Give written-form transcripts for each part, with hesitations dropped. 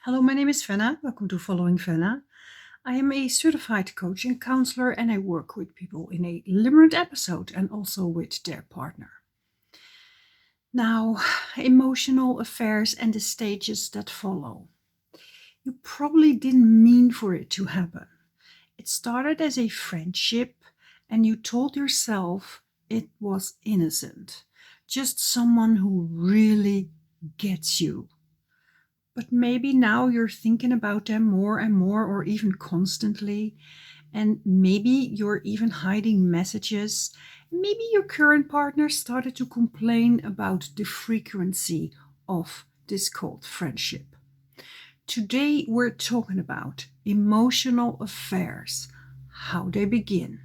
Hello, my name is Fenna. Welcome to Following Fenna. I am a certified coach and counselor, and I work with people in a limerent episode and also with their partner. Now, emotional affairs and the stages that follow. You probably didn't mean for it to happen. It started as a friendship, and you told yourself it was innocent, just someone who really gets you. But maybe now you're thinking about them more and more, or even constantly. And maybe you're even hiding messages. Maybe your current partner started to complain about the frequency of this cold friendship. Today we're talking about emotional affairs, how they begin,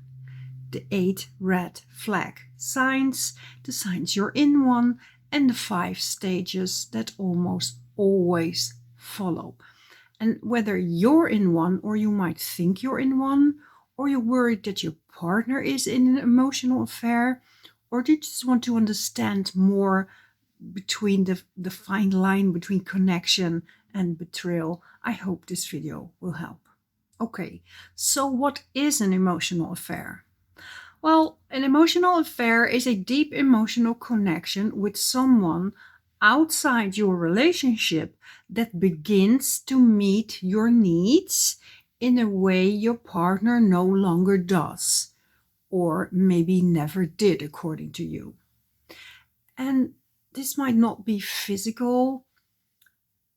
the 8 red flag signs, the signs you're in one, and the 5 stages that almost always follow. And whether you're in one, or you might think you're in one, or you're worried that your partner is in an emotional affair, or you just want to understand more between the fine line between connection and betrayal, I hope this video will help. Okay, so what is an emotional affair? Well, an emotional affair is a deep emotional connection with someone outside your relationship that begins to meet your needs in a way your partner no longer does, or maybe never did, according to you. And this might not be physical.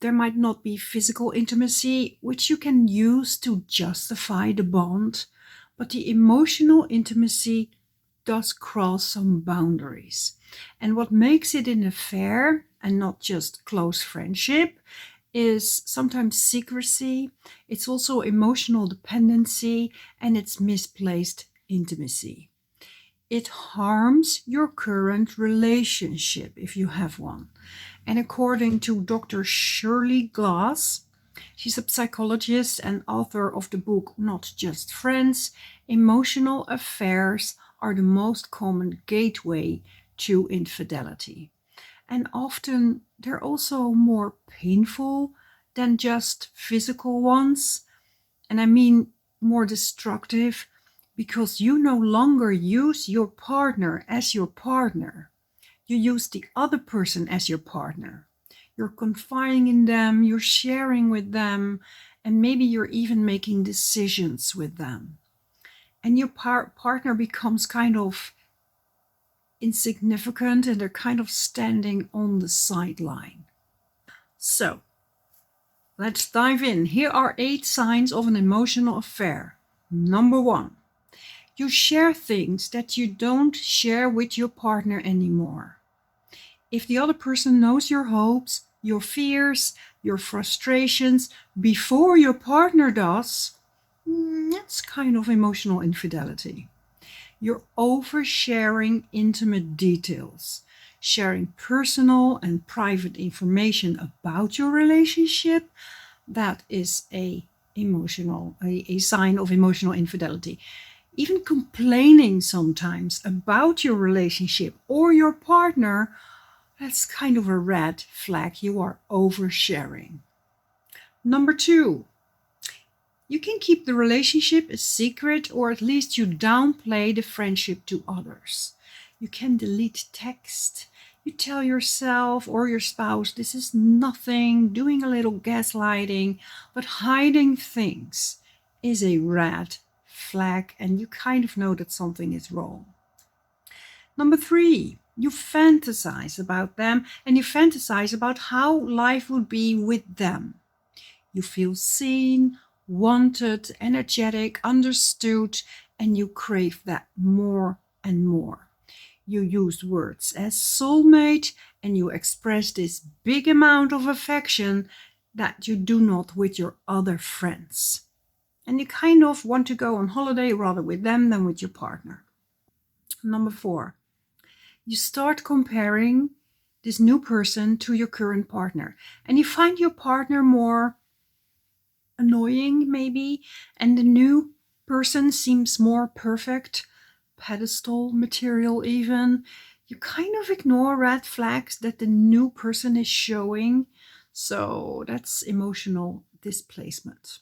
There might not be physical intimacy, which you can use to justify the bond, but the emotional intimacy does cross some boundaries. And what makes it an affair and not just close friendship is sometimes secrecy, it's also emotional dependency, and it's misplaced intimacy. It harms your current relationship if you have one. And according to Dr. Shirley Glass, she's a psychologist and author of the book Not Just Friends, emotional affairs are the most common gateway to infidelity. And often they're also more painful than just physical ones. And I mean more destructive, because you no longer use your partner as your partner. You use the other person as your partner. You're confiding in them, you're sharing with them, and maybe you're even making decisions with them. And your partner becomes kind of insignificant, and they're kind of standing on the sideline. So, let's dive in. Here are 8 signs of an emotional affair. Number 1. You share things that you don't share with your partner anymore. If the other person knows your hopes, your fears, your frustrations before your partner does, that's kind of emotional infidelity. You're oversharing intimate details, sharing personal and private information about your relationship. That is a sign of emotional infidelity. Even complaining sometimes about your relationship or your partner, that's kind of a red flag. You are oversharing. Number 2, you can keep the relationship a secret, or at least you downplay the friendship to others. You can delete text. You tell yourself or your spouse this is nothing, doing a little gaslighting, but hiding things is a red flag, and you kind of know that something is wrong. Number 3, you fantasize about them, and you fantasize about how life would be with them. You feel seen, wanted, energetic, understood, and you crave that more and more. You use words as soulmate, and you express this big amount of affection that you do not with your other friends. And you kind of want to go on holiday rather with them than with your partner. Number 4, you start comparing this new person to your current partner, and you find your partner more annoying maybe, and the new person seems more perfect, pedestal material even. You kind of ignore red flags that the new person is showing. So that's emotional displacement.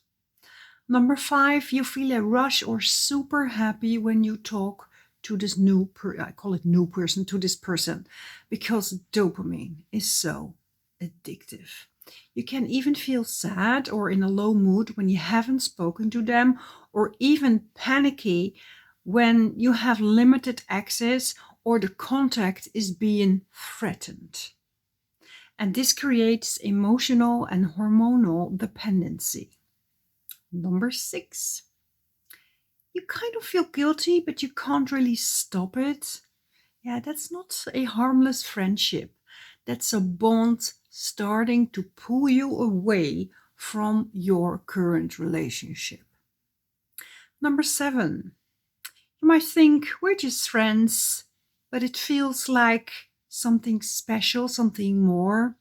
Number 5, you feel a rush or super happy when you talk to this I call it new person, to this person, because dopamine is so addictive. You can even feel sad or in a low mood when you haven't spoken to them, or even panicky when you have limited access or the contact is being threatened. And this creates emotional and hormonal dependency. Number 6, you kind of feel guilty, but you can't really stop it. Yeah, that's not a harmless friendship. That's a bond starting to pull you away from your current relationship. Number 7, you might think we're just friends, but it feels like something special, something more.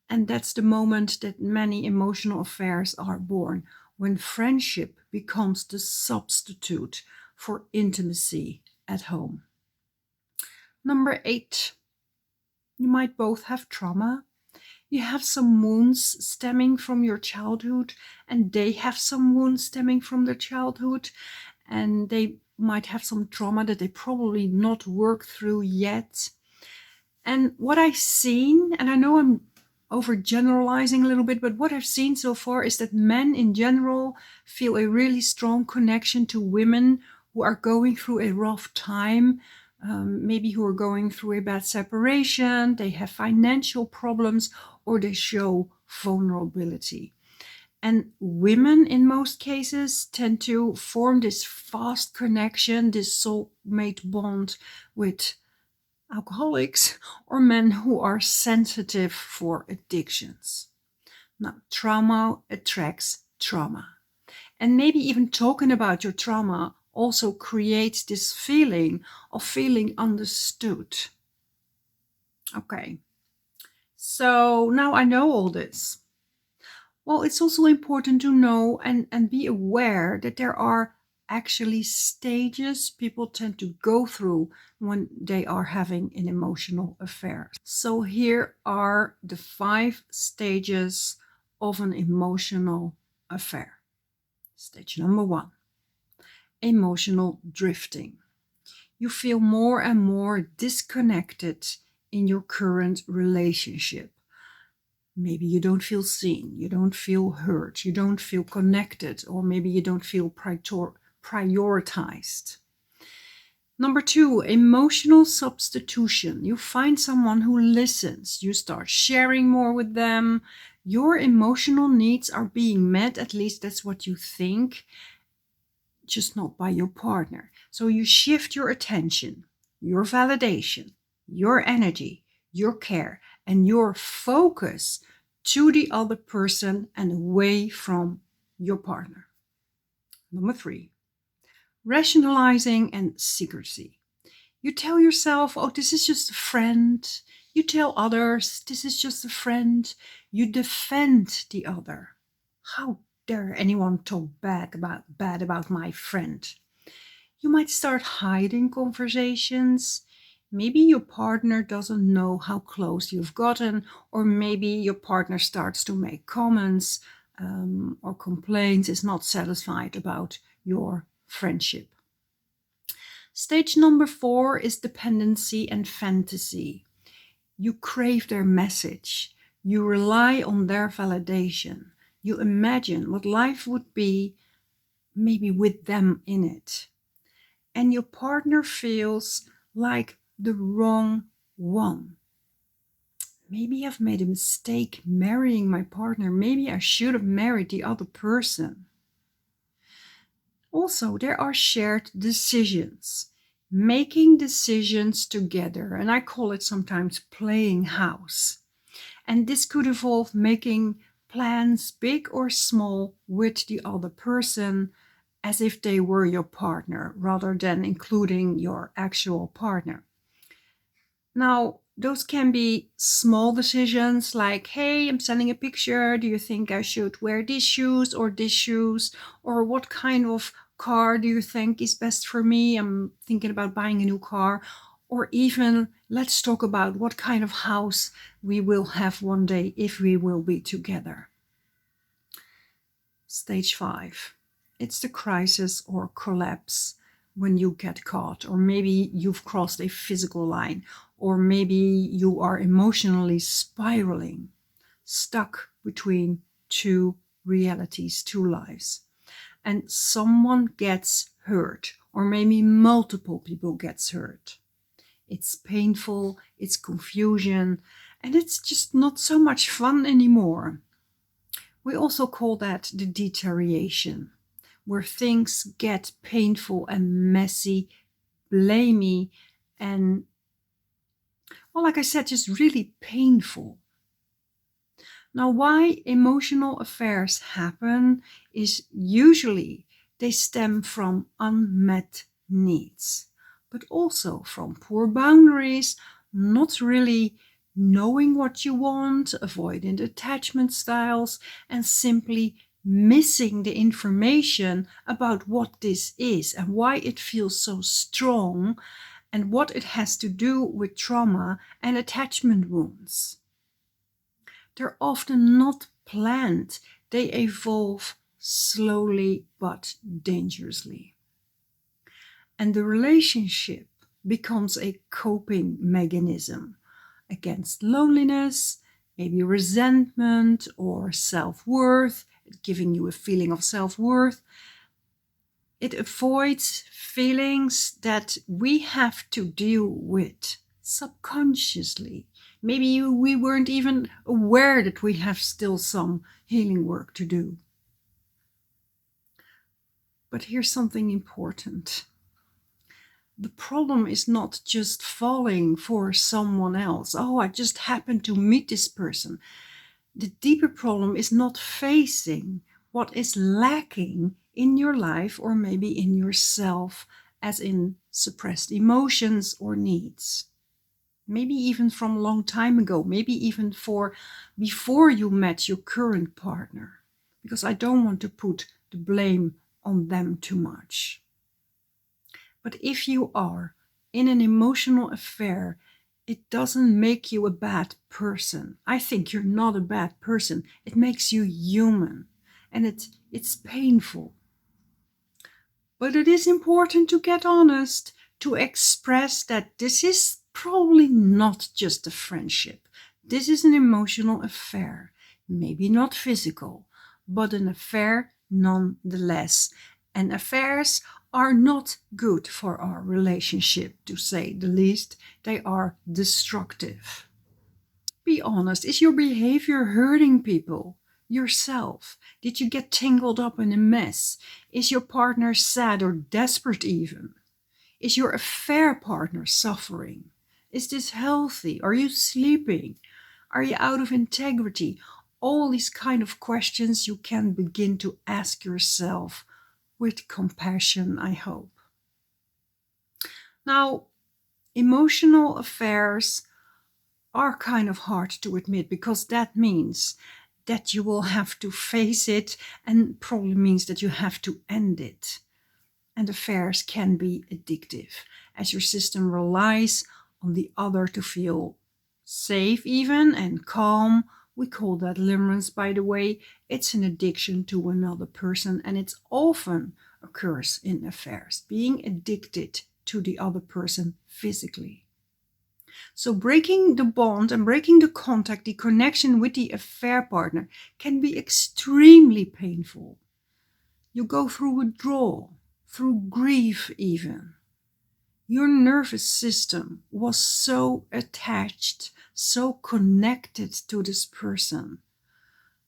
And that's the moment that many emotional affairs are born, when friendship becomes the substitute for intimacy at home. Number 8, you might both have trauma. You have some wounds stemming from your childhood, and they have some wounds stemming from their childhood, and they might have some trauma that they probably not worked through yet. And what I've seen, and I know I'm overgeneralizing a little bit, but what I've seen so far is that men in general feel a really strong connection to women who are going through a rough time, maybe who are going through a bad separation, they have financial problems, or they show vulnerability. And women, in most cases, tend to form this fast connection, this soulmate bond with alcoholics or men who are sensitive for addictions. Now, trauma attracts trauma. And maybe even talking about your trauma also creates this feeling of feeling understood. Okay, so now I know all this. Well, it's also important to know and be aware that there are actually stages people tend to go through when they are having an emotional affair. So here are the 5 stages of an emotional affair. Stage number 1, emotional drifting. You feel more and more disconnected in your current relationship. Maybe you don't feel seen, you don't feel heard, you don't feel connected, or maybe you don't feel prioritized. Number 2, emotional substitution. You find someone who listens, you start sharing more with them, your emotional needs are being met, at least that's what you think, just not by your partner. So you shift your attention, your validation, your energy, your care, and your focus to the other person and away from your partner. Number 3, rationalizing and secrecy. You tell yourself, oh, this is just a friend. You tell others, this is just a friend. You defend the other. How dare anyone talk bad about my friend? You might start hiding conversations. Maybe your partner doesn't know how close you've gotten, or maybe your partner starts to make comments or complaints, is not satisfied about your friendship. Stage number 4 is dependency and fantasy. You crave their message. You rely on their validation. You imagine what life would be, maybe with them in it. And your partner feels like the wrong one. Maybe I've made a mistake marrying my partner. Maybe I should have married the other person. Also, there are shared decisions, making decisions together, and I call it sometimes playing house. And this could involve making plans, big or small, with the other person as if they were your partner, rather than including your actual partner. Now, those can be small decisions like, hey, I'm sending a picture. Do you think I should wear these shoes or these shoes? Or what kind of car do you think is best for me? I'm thinking about buying a new car. Or even let's talk about what kind of house we will have one day if we will be together. Stage 5. It's the crisis or collapse when you get caught, or maybe you've crossed a physical line, or maybe you are emotionally spiraling, stuck between two realities, two lives, and someone gets hurt, or maybe multiple people gets hurt. It's painful, it's confusion, and it's just not so much fun anymore. We also call that the deterioration, where things get painful and messy, blamey, and, well, like I said, just really painful. Now, why emotional affairs happen is usually they stem from unmet needs, but also from poor boundaries, not really knowing what you want, avoidant attachment styles, and simply missing the information about what this is and why it feels so strong and what it has to do with trauma and attachment wounds. They're often not planned. They evolve slowly but dangerously. And the relationship becomes a coping mechanism against loneliness, maybe resentment or self-worth, giving you a feeling of self-worth. It avoids feelings that we have to deal with subconsciously. Maybe we weren't even aware that we have still some healing work to do. But here's something important. The problem is not just falling for someone else. Oh, I just happened to meet this person. The deeper problem is not facing what is lacking in your life or maybe in yourself, as in suppressed emotions or needs. Maybe even from a long time ago, maybe even for before you met your current partner, because I don't want to put the blame on them too much. But if you are in an emotional affair, it doesn't make you a bad person. I think you're not a bad person. It makes you human, and it's painful. But it is important to get honest, to express that this is probably not just a friendship. This is an emotional affair. Maybe not physical, but an affair nonetheless. And affairs are not good for our relationship, to say the least. They are destructive. Be honest, is your behavior hurting people? Yourself? Did you get tangled up in a mess? Is your partner sad or desperate even? Is your affair partner suffering? Is this healthy? Are you sleeping? Are you out of integrity? All these kind of questions you can begin to ask yourself with compassion, I hope. Now, emotional affairs are kind of hard to admit, because that means that you will have to face it, and probably means that you have to end it. And affairs can be addictive, as your system relies on the other to feel safe even and calm. We call that limerence, by the way. It's an addiction to another person, and it often occurs in affairs, being addicted to the other person physically. So breaking the bond and breaking the contact, the connection with the affair partner can be extremely painful. You go through withdrawal, through grief even. Your nervous system was so attached, so connected to this person.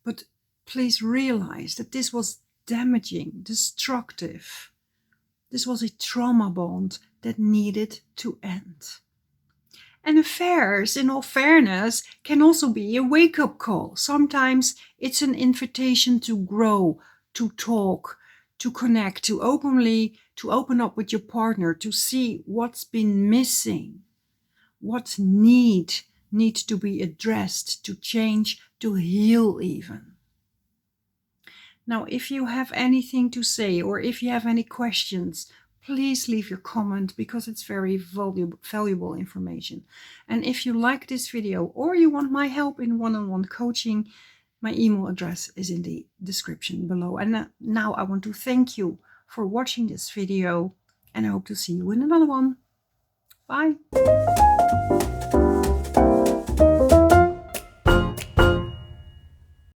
But please realize that this was damaging, destructive. This was a trauma bond that needed to end. And affairs, in all fairness, can also be a wake-up call. Sometimes it's an invitation to grow, to talk, to connect, to open up with your partner, to see what's been missing, what needs to be addressed, to change, to heal even. Now, if you have anything to say or if you have any questions, please leave your comment because it's very valuable information. And if you like this video or you want my help in one-on-one coaching, my email address is in the description below. And now I want to thank you for watching this video, and I hope to see you in another one. Bye.